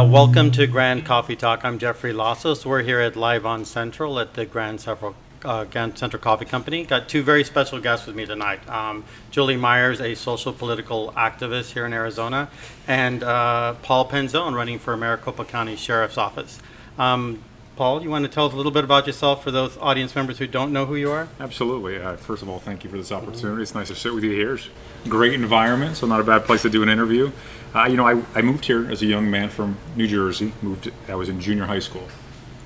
Welcome to Grand Coffee Talk. I'm Jeffrey Lassos. We're here at Live on Central at the Grand Central Coffee Company. Got two very special guests with me tonight. Julie Myers, a social political activist here in Arizona, and Paul Penzone, running for Maricopa County Sheriff's Office. Paul, you want to tell us a little bit about yourself for those audience members who don't know who you are? Absolutely. First of all, thank you for this opportunity. It's nice to sit with you here. It's a great environment, so not a bad place to do an interview. I moved here as a young man from New Jersey. I was in junior high school.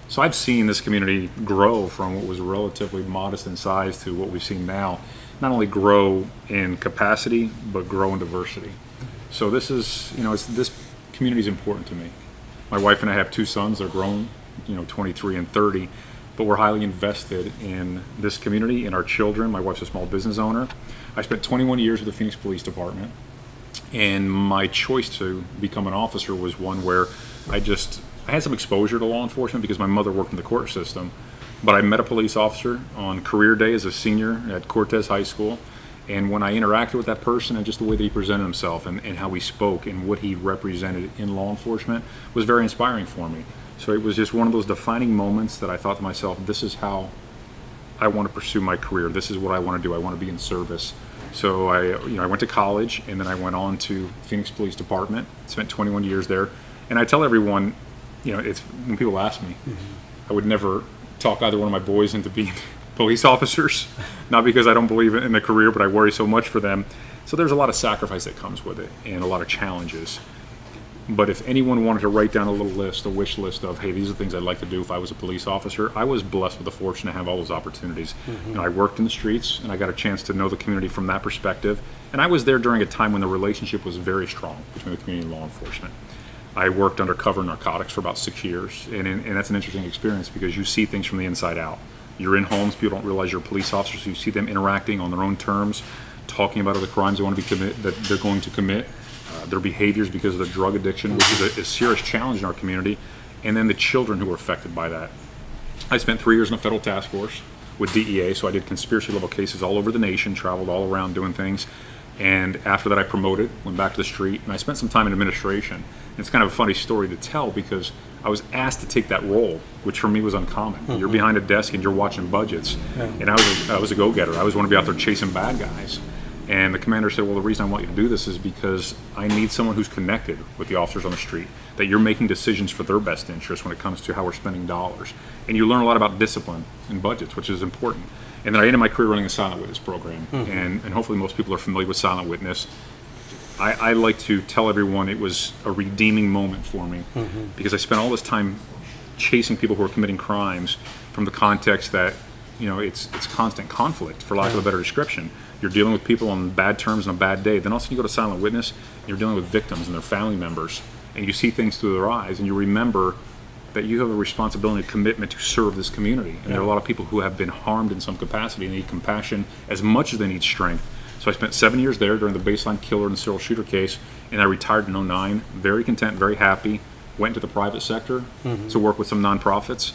So I've seen this community grow from what was relatively modest in size to what we've seen now. Not only grow in capacity, but grow in diversity. So this community is important to me. My wife and I have two sons. They're grown, 23 and 30, but we're highly invested in this community, in our children. My wife's a small business owner. I spent 21 years with the Phoenix Police Department, and my choice to become an officer was one where I had some exposure to law enforcement because my mother worked in the court system, but I met a police officer on career day as a senior at Cortez High School, and when I interacted with that person and just the way that he presented himself and how he spoke and what he represented in law enforcement was very inspiring for me. So it was just one of those defining moments that I thought to myself, this is how I want to pursue my career. This is what I want to do. I want to be in service. So I went to college, and then I went on to Phoenix Police Department, spent 21 years there. And I tell everyone, it's when people ask me, I would never talk either one of my boys into being police officers, not because I don't believe in the career, but I worry so much for them. So there's a lot of sacrifice that comes with it and a lot of challenges. But if anyone wanted to write down a wish list of, hey, these are things I'd like to do if I was a police officer, I was blessed with the fortune to have all those opportunities. And I worked in the streets, and I got a chance to know the community from that perspective. And I was there during a time when the relationship was very strong between the community and law enforcement. I worked undercover narcotics for about 6 years, and that's an interesting experience because you see things from the inside out. You're in homes, people don't realize you're police officers, so you see them interacting on their own terms, talking about other crimes they want to that they're going to commit. Their behaviors because of their drug addiction, which is a serious challenge in our community, and then the children who are affected by that. I spent 3 years in a federal task force with DEA, so I did conspiracy level cases all over the nation, traveled all around doing things, and after that I promoted, went back to the street, and I spent some time in administration. And it's kind of a funny story to tell because I was asked to take that role, which for me was uncommon. You're behind a desk and you're watching budgets, and I was a go-getter. I always want to be out there chasing bad guys. And the commander said, well, the reason I want you to do this is because I need someone who's connected with the officers on the street, that you're making decisions for their best interest when it comes to how we're spending dollars. And you learn a lot about discipline and budgets, which is important. And then I ended my career running a silent witness program. And hopefully most people are familiar with silent witness. I like to tell everyone it was a redeeming moment for me because I spent all this time chasing people who are committing crimes from the context that, it's constant conflict, for lack of a better description. You're dealing with people on bad terms on a bad day. Then also you go to silent witness, and you're dealing with victims and their family members, and you see things through their eyes, and you remember that you have a responsibility and commitment to serve this community. And there are a lot of people who have been harmed in some capacity and need compassion as much as they need strength. So I spent 7 years there during the baseline killer and serial shooter case, and I retired in 2009. Very content, very happy. Went into the private sector to work with some nonprofits.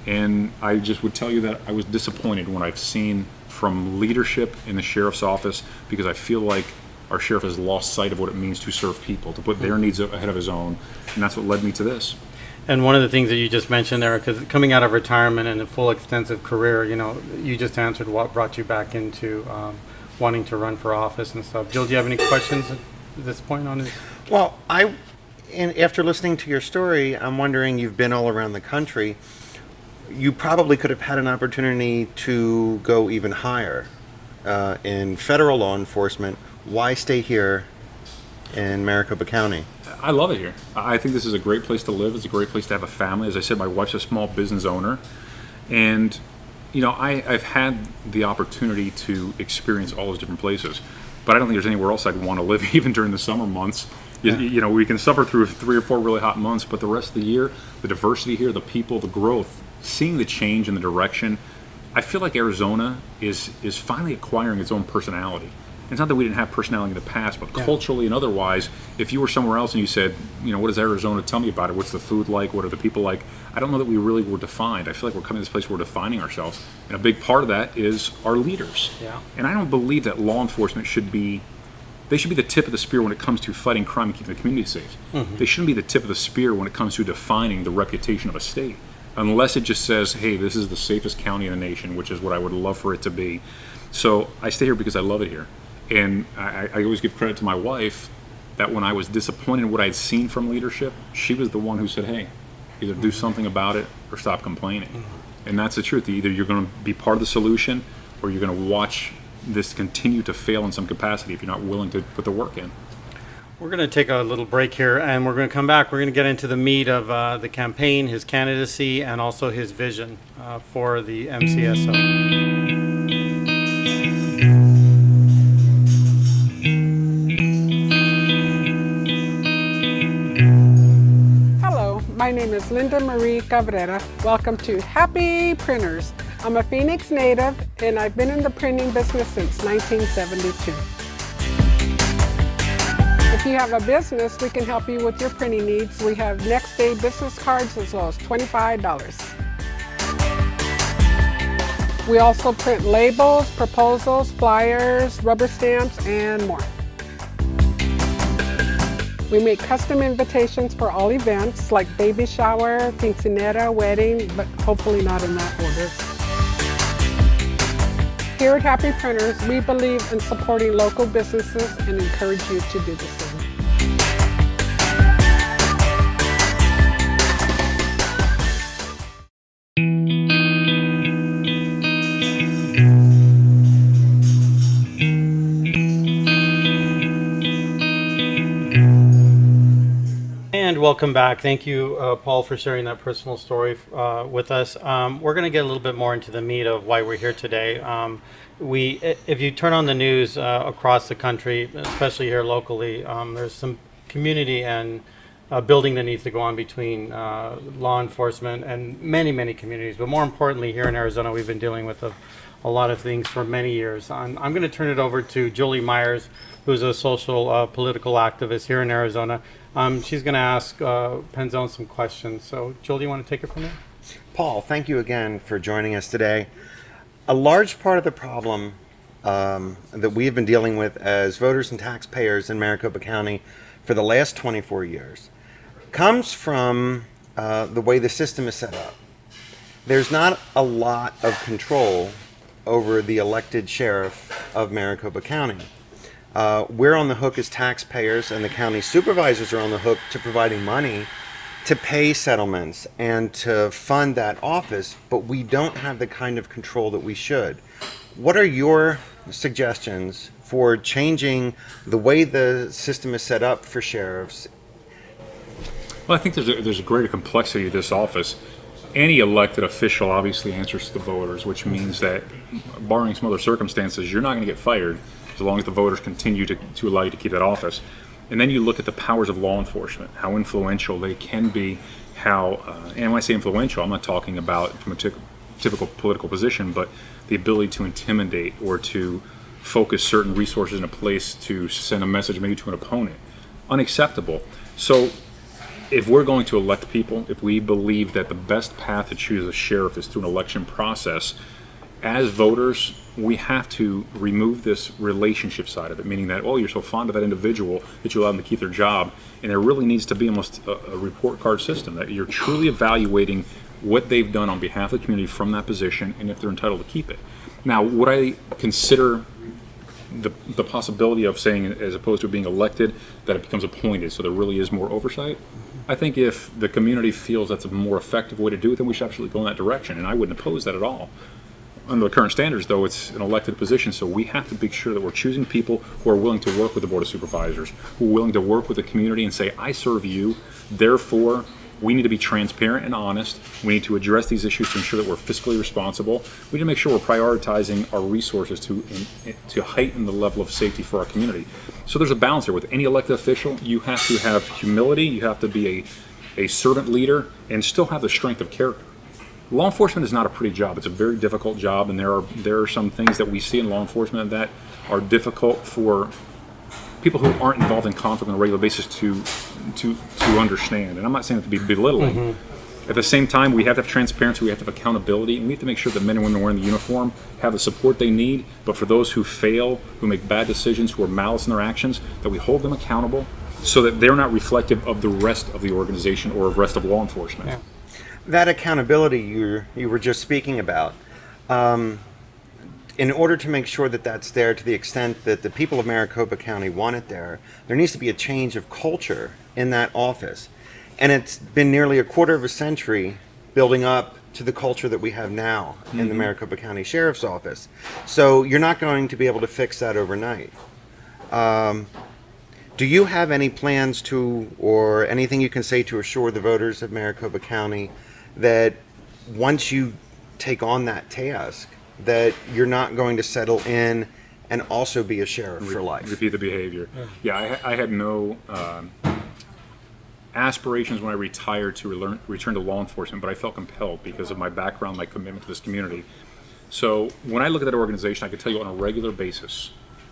And I just would tell you that I was disappointed when I've seen from leadership in the sheriff's office, because I feel like our sheriff has lost sight of what it means to serve people, to put their needs ahead of his own, and that's what led me to this. And one of the things that you just mentioned there, because coming out of retirement and a full extensive career, you just answered what brought you back into wanting to run for office and stuff. Jill, do you have any questions at this point on this? Well, after listening to your story, I'm wondering, you've been all around the country. You probably could have had an opportunity to go even higher in federal law enforcement. Why stay here in Maricopa County? I love it here. I think this is a great place to live. It's a great place to have a family. As I said, my wife's a small business owner. And, I've had the opportunity to experience all those different places. But I don't think there's anywhere else I'd want to live, even during the summer months. We can suffer through 3 or 4 really hot months, but the rest of the year, the diversity here, the people, the growth, seeing the change in the direction, I feel like Arizona is finally acquiring its own personality. It's not that we didn't have personality in the past, but culturally and otherwise, if you were somewhere else and you said, what is Arizona? Tell me about it. What's the food like? What are the people like? I don't know that we really were defined. I feel like we're coming to this place where we're defining ourselves. And a big part of that is our leaders. Yeah. And I don't believe that law enforcement should be They should be the tip of the spear when it comes to fighting crime and keeping the community safe. They shouldn't be the tip of the spear when it comes to defining the reputation of a state, unless it just says, hey, this is the safest county in the nation, which is what I would love for it to be. So I stay here because I love it here. And I always give credit to my wife that when I was disappointed in what I'd seen from leadership, she was the one who said, hey, either do something about it or stop complaining. And that's the truth. Either you're going to be part of the solution or you're going to watch this continue to fail in some capacity if you're not willing to put the work in. We're going to take a little break here, and we're going to come back. We're going to get into the meat of the campaign, his candidacy, and also his vision for the MCSO. Hello, my name is Linda Marie Cabrera. Welcome to Happy Printers. I'm a Phoenix native, and I've been in the printing business since 1972. If you have a business, we can help you with your printing needs. We have next day business cards as low as $25. We also print labels, proposals, flyers, rubber stamps, and more. We make custom invitations for all events like baby shower, quinceanera, wedding, but hopefully not in that order. Here at Happy Printers, we believe in supporting local businesses and encourage you to do the same. And welcome back. Thank you, Paul, for sharing that personal story with us. We're going to get a little bit more into the meat of why we're here today. If you turn on the news across the country, especially here locally, there's some community and building that needs to go on between law enforcement and many, many communities. But more importantly, here in Arizona, we've been dealing with a lot of things for many years. I'm going to turn it over to Julie Myers, who's a social political activist here in Arizona. She's going to ask Penzone some questions. So, Julie, you want to take it from there? Paul, thank you again for joining us today. A large part of the problem that we've been dealing with as voters and taxpayers in Maricopa County for the last 24 years comes from the way the system is set up. There's not a lot of control over the elected sheriff of Maricopa County. We're on the hook as taxpayers, and the county supervisors are on the hook to providing money to pay settlements and to fund that office, but we don't have the kind of control that we should. What are your suggestions for changing the way the system is set up for sheriffs? Well, I think there's a greater complexity to this office. Any elected official obviously answers to the voters, which means that, barring some other circumstances, you're not going to get fired as long as the voters continue to allow you to keep that office. And then you look at the powers of law enforcement, how influential they can be, and when I say influential, I'm not talking about from a typical political position, but the ability to intimidate or to focus certain resources in a place to send a message maybe to an opponent. Unacceptable. So if we're going to elect people, if we believe that the best path to choose a sheriff is through an election process, as voters, we have to remove this relationship side of it, meaning that, oh, you're so fond of that individual that you allow them to keep their job. And there really needs to be almost a report card system that you're truly evaluating what they've done on behalf of the community from that position and if they're entitled to keep it. Now, would I consider the possibility of saying, as opposed to being elected, that it becomes appointed, so there really is more oversight? I think if the community feels that's a more effective way to do it, then we should absolutely go in that direction, and I wouldn't oppose that at all. Under the current standards, though, it's an elected position, so we have to make sure that we're choosing people who are willing to work with the Board of Supervisors, who are willing to work with the community and say, I serve you, therefore we need to be transparent and honest. We need to address these issues to ensure that we're fiscally responsible. We need to make sure we're prioritizing our resources to heighten the level of safety for our community. So there's a balance here. With any elected official, you have to have humility, you have to be a servant leader, and still have the strength of character. Law enforcement is not a pretty job. It's a very difficult job, and there are some things that we see in law enforcement that are difficult for people who aren't involved in conflict on a regular basis to understand. And I'm not saying it to be belittling. At the same time, we have to have transparency, we have to have accountability, and we have to make sure that men and women wearing the uniform have the support they need. But for those who fail, who make bad decisions, who are malice in their actions, that we hold them accountable so that they're not reflective of the rest of the organization or rest of law enforcement. Yeah. That accountability you were just speaking about, in order to make sure that that's there to the extent that the people of Maricopa County want it there needs to be a change of culture in that office. And it's been nearly a quarter of a century building up to the culture that we have now in the Maricopa County Sheriff's Office. So you're not going to be able to fix that overnight. Do you have any plans to, or anything you can say to assure the voters of Maricopa County that once you take on that task, that you're not going to settle in and also be a sheriff for life? Repeat the behavior. Yeah, I had no aspirations when I retired to return to law enforcement, but I felt compelled because of my background, my commitment to this community. So when I look at that organization, I can tell you on a regular basis,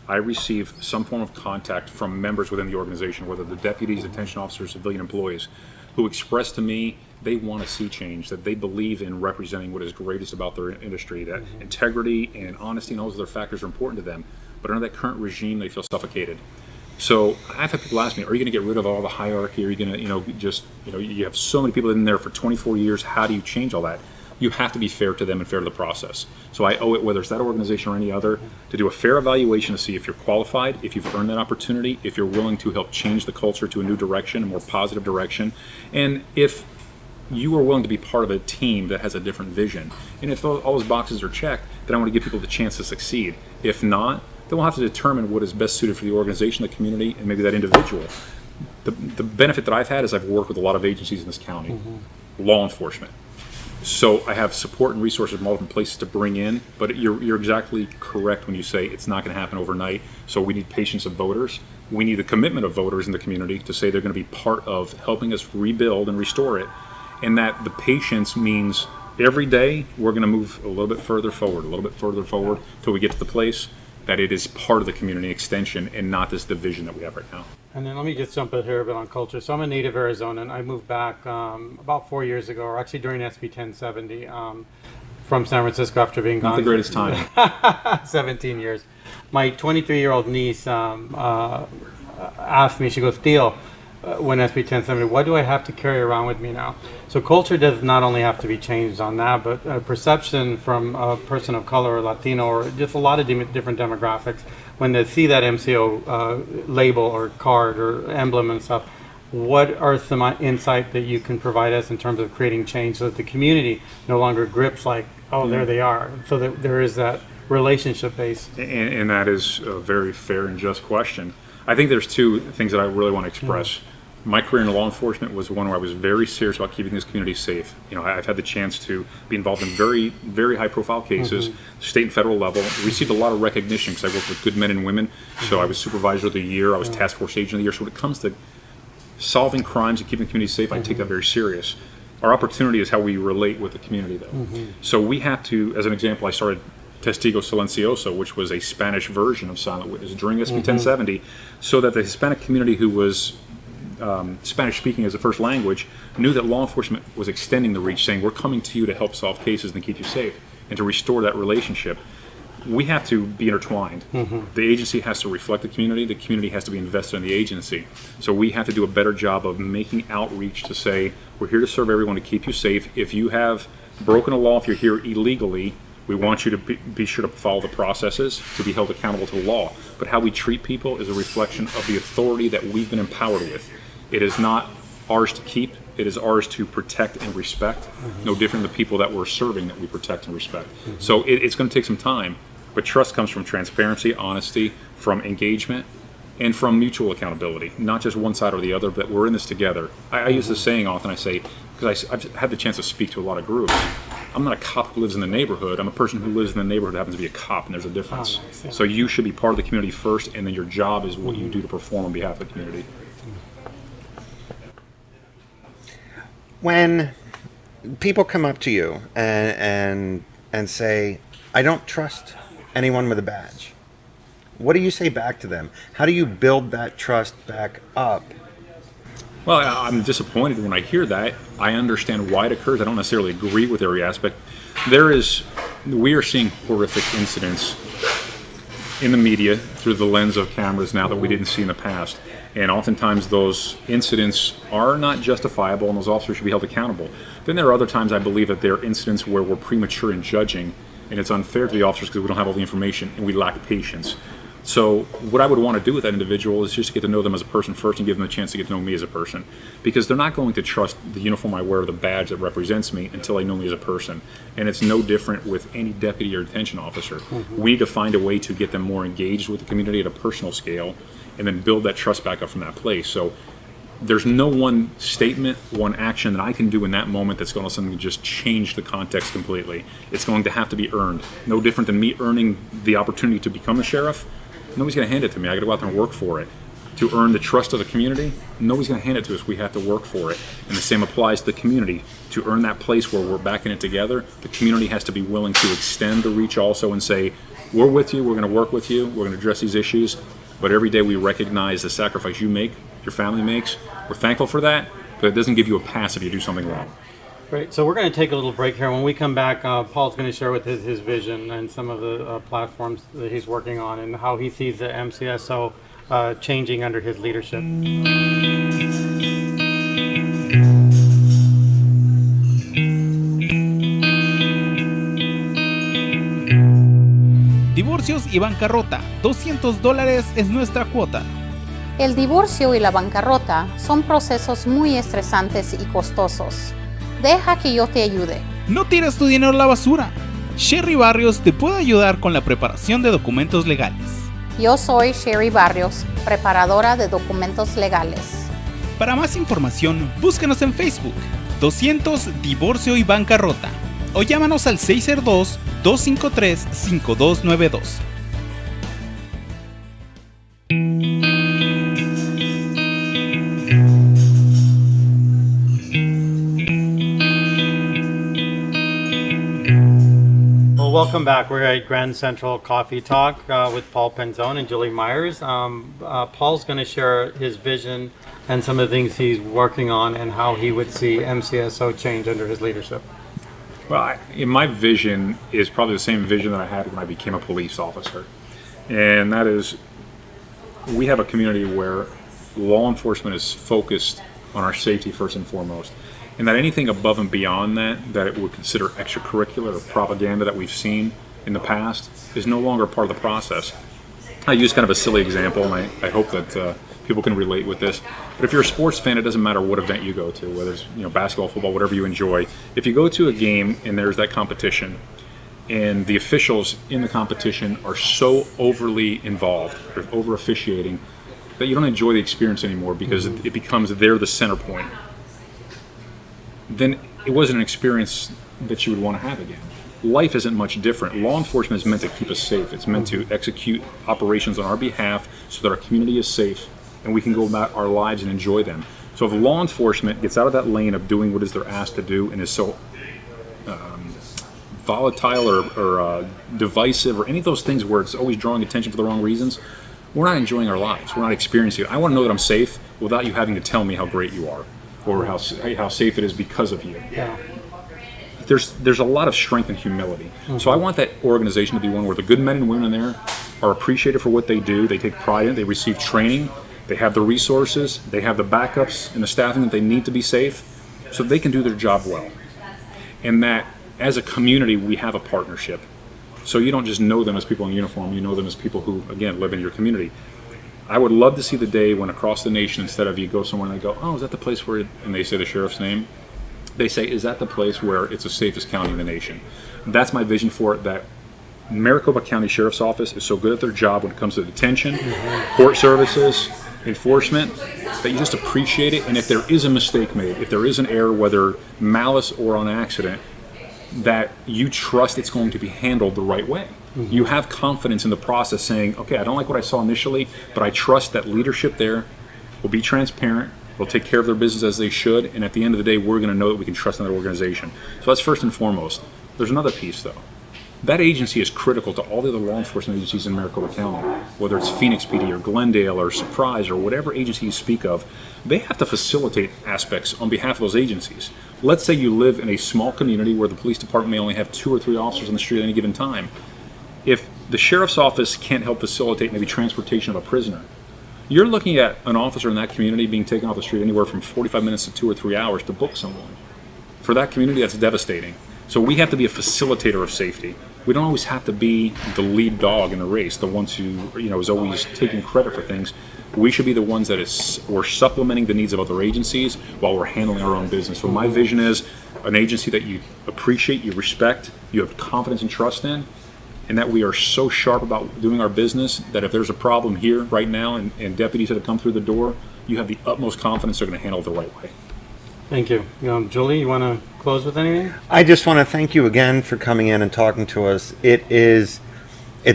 I receive some form of contact from members within the organization, whether the deputies, detention officers, civilian employees, who express to me they want to see change, that they believe in representing what is greatest about their industry, that integrity and honesty and all those other factors are important to them. But under that current regime, they feel suffocated. So I've had people ask me, are you going to get rid of all the hierarchy? Are you going to, you have so many people in there for 24 years. How do you change all that? You have to be fair to them and fair to the process. So I owe it, whether it's that organization or any other, to do a fair evaluation to see if you're qualified, if you've earned that opportunity, if you're willing to help change the culture to a new direction, a more positive direction, and if you are willing to be part of a team that has a different vision. And if all those boxes are checked, then I want to give people the chance to succeed. If not, then we'll have to determine what is best suited for the organization, the community, and maybe that individual. The benefit that I've had is I've worked with a lot of agencies in this county, law enforcement. So I have support and resources from all different places to bring in, but you're exactly correct when you say it's not going to happen overnight. So we need patience of voters. We need the commitment of voters in the community to say they're going to be part of helping us rebuild and restore it. And that the patience means every day we're going to move a little bit further forward, till we get to the place that it is part of the community extension and not this division that we have right now. And then let me just jump in here a bit on culture. So I'm a native Arizonan. I moved back about 4 years ago, or actually during SB 1070, from San Francisco after being gone. Not the greatest time. 17 years. My 23-year-old niece asked me, she goes, Theo, when SB 1070, what do I have to carry around with me now? So culture does not only have to be changed on that, but perception from a person of color or Latino or just a lot of different demographics, when they see that MCO label or card or emblem and stuff, what are some insight that you can provide us in terms of creating change so that the community no longer grips like, oh, there they are, so that there is that relationship base? And that is a very fair and just question. I think there's two things that I really want to express. My career in law enforcement was one where I was very serious about keeping this community safe. You know, I've had the chance to be involved in very, very high-profile cases, state and federal level. Received a lot of recognition because I worked with good men and women. So I was supervisor of the year. I was task force agent of the year. So when it comes to solving crimes and keeping the community safe, I take that very serious. Our opportunity is how we relate with the community, though. So we have to, as an example, I started Testigo Silencioso, which was a Spanish version of Silent Witness during SB 1070, so that the Hispanic community who was Spanish speaking as a first language knew that law enforcement was extending the reach, saying we're coming to you to help solve cases and keep you safe and to restore that relationship. We have to be intertwined. The agency has to reflect the community has to be invested in the agency. So we have to do a better job of making outreach to say we're here to serve everyone, to keep you safe. If you have broken a law, if you're here illegally, we want you to be sure to follow the processes to be held accountable to the law. But how we treat people is a reflection of the authority that we've been empowered with. It is not ours to keep. It is ours to protect and respect. No different than the people that we're serving that we protect and respect. So it's going to take some time. But trust comes from transparency, honesty, from engagement, and from mutual accountability. Not just one side or the other, but we're in this together. I use this saying often. I say, because I've had the chance to speak to a lot of groups, I'm not a cop who lives in the neighborhood. I'm a person who lives in the neighborhood who happens to be a cop, and there's a difference. So you should be part of the community first, and then your job is what you do to perform on behalf of the community. When people come up to you and say, I don't trust anyone with a badge, what do you say back to them? How do you build that trust back up? Well, I'm disappointed when I hear that. I understand why it occurs. I don't necessarily agree with every aspect. We are seeing horrific incidents in the media through the lens of cameras now that we didn't see in the past. And oftentimes those incidents are not justifiable and those officers should be held accountable. Then there are other times I believe that there are incidents where we're premature in judging and it's unfair to the officers because we don't have all the information and we lack patience. So what I would want to do with that individual is just get to know them as a person first and give them a chance to get to know me as a person. Because they're not going to trust the uniform I wear or the badge that represents me until they know me as a person. And it's no different with any deputy or detention officer. We need to find a way to get them more engaged with the community at a personal scale and then build that trust back up from that place. So there's no one statement, one action that I can do in that moment that's going to suddenly just change the context completely. It's going to have to be earned. No different than me earning the opportunity to become a sheriff. Nobody's going to hand it to me. I got to go out there and work for it. To earn the trust of the community, nobody's going to hand it to us. We have to work for it. And the same applies to the community. To earn that place where we're back in it together, the community has to be willing to extend the reach also and say, we're with you, we're going to work with you, we're going to address these issues. But every day we recognize the sacrifice you make, your family makes. We're thankful for that, but it doesn't give you a pass if you do something wrong. Great. So we're going to take a little break here. When we come back, Paul's going to share with his vision and some of the platforms that he's working on and how he sees the MCSO changing under his leadership. Divorcios y bancarrota, $200 es nuestra cuota. El divorcio y la bancarrota son procesos muy estresantes y costosos. Deja que yo te ayude. No tires tu dinero a la basura. Sherry Barrios te puede ayudar con la preparación de documentos legales. Yo soy Sherry Barrios, preparadora de documentos legales. Para más información, búscanos en Facebook, 200 Divorcio y Bancarrota, o llámanos al 602-253-5292. Welcome back. We're at Grand Central Coffee Talk with Paul Penzone and Julie Myers. Paul's going to share his vision and some of the things he's working on and how he would see MCSO change under his leadership. Well, my vision is probably the same vision that I had when I became a police officer. And that is, we have a community where law enforcement is focused on our safety first and foremost. And that anything above and beyond that it would consider extracurricular or propaganda that we've seen in the past is no longer part of the process. I use kind of a silly example, and I hope that people can relate with this. But if you're a sports fan, it doesn't matter what event you go to, whether it's basketball, football, whatever you enjoy. If you go to a game and there's that competition, and the officials in the competition are so overly involved, or over officiating, that you don't enjoy the experience anymore because it becomes they're the center point, then it wasn't an experience that you would want to have again. Life isn't much different. Law enforcement is meant to keep us safe. It's meant to execute operations on our behalf so that our community is safe and we can go about our lives and enjoy them. So if law enforcement gets out of that lane of doing what it is they're asked to do and is so volatile or divisive or any of those things where it's always drawing attention for the wrong reasons, we're not enjoying our lives. We're not experiencing it. I want to know that I'm safe without you having to tell me how great you are or how safe it is because of you. Yeah. There's a lot of strength and humility. So I want that organization to be one where the good men and women in there are appreciated for what they do. They take pride in it. They receive training. They have the resources. They have the backups and the staffing that they need to be safe so they can do their job well. And that as a community, we have a partnership. So you don't just know them as people in uniform. You know them as people who, again, live in your community. I would love to see the day when across the nation, instead of you go somewhere and they go, oh, is that the place where, and they say the sheriff's name, they say, is that the place where it's the safest county in the nation? That's my vision for it, that Maricopa County Sheriff's Office is so good at their job when it comes to detention, court services, enforcement, that you just appreciate it. And if there is a mistake made, if there is an error, whether malice or on accident, that you trust it's going to be handled the right way. You have confidence in the process saying, okay, I don't like what I saw initially, but I trust that leadership there will be transparent, will take care of their business as they should, and at the end of the day, we're going to know that we can trust in that organization. So that's first and foremost. There's another piece, though. That agency is critical to all the other law enforcement agencies in Maricopa County, whether it's Phoenix PD or Glendale or Surprise or whatever agency you speak of. They have to facilitate aspects on behalf of those agencies. Let's say you live in a small community where the police department may only have 2 or 3 officers on the street at any given time. If the sheriff's office can't help facilitate maybe transportation of a prisoner, you're looking at an officer in that community being taken off the street anywhere from 45 minutes to 2 or 3 hours to book someone. For that community, that's devastating. So we have to be a facilitator of safety. We don't always have to be the lead dog in the race, the ones who is always taking credit for things. We should be the ones that we're supplementing the needs of other agencies while we're handling our own business. So my vision is an agency that you appreciate, you respect, you have confidence and trust in, and that we are so sharp about doing our business that if there's a problem here right now and deputies that have come through the door, you have the utmost confidence they're going to handle it the right way. Thank you. Julie, you want to close with anything? I just want to thank you again for coming in and talking to us. It's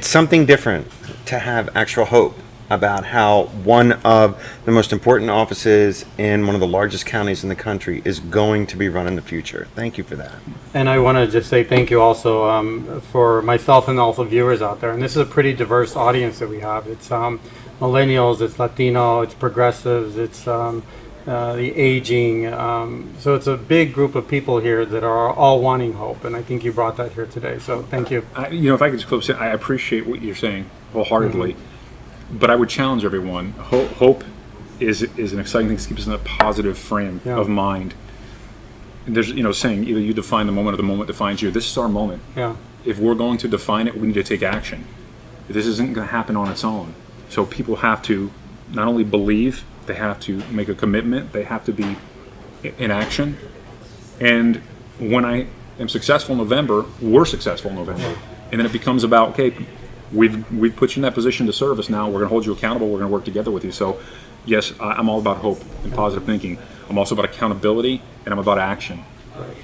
something different to have actual hope about how one of the most important offices in one of the largest counties in the country is going to be run in the future. Thank you for that. And I want to just say thank you also for myself and also viewers out there. And this is a pretty diverse audience that we have. It's millennials, it's Latino, it's progressives, it's the aging. So it's a big group of people here that are all wanting hope. And I think you brought that here today. So thank you. If I could just close, I appreciate what you're saying wholeheartedly. Mm-hmm. But I would challenge everyone. Hope is an exciting thing to keep us in a positive frame of mind. And there's saying either you define the moment or the moment defines you. This is our moment. Yeah. If we're going to define it, we need to take action. This isn't going to happen on its own. So people have to not only believe, they have to make a commitment. They have to be in action. And when I am successful in November, we're successful in November. And then it becomes about, okay, we've put you in that position to serve us now. We're going to hold you accountable. We're going to work together with you. So, yes, I'm all about hope and positive thinking. I'm also about accountability, and I'm about action.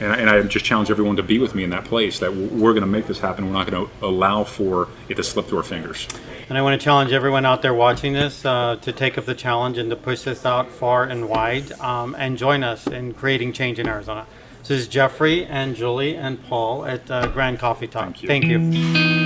And I just challenge everyone to be with me in that place, that we're going to make this happen. We're not going to allow for it to slip through our fingers. And I want to challenge everyone out there watching this to take up the challenge and to push this out far and wide and join us in creating change in Arizona. So this is Jeffrey and Julie and Paul at Grand Coffee Talk. Thank you. Thank you.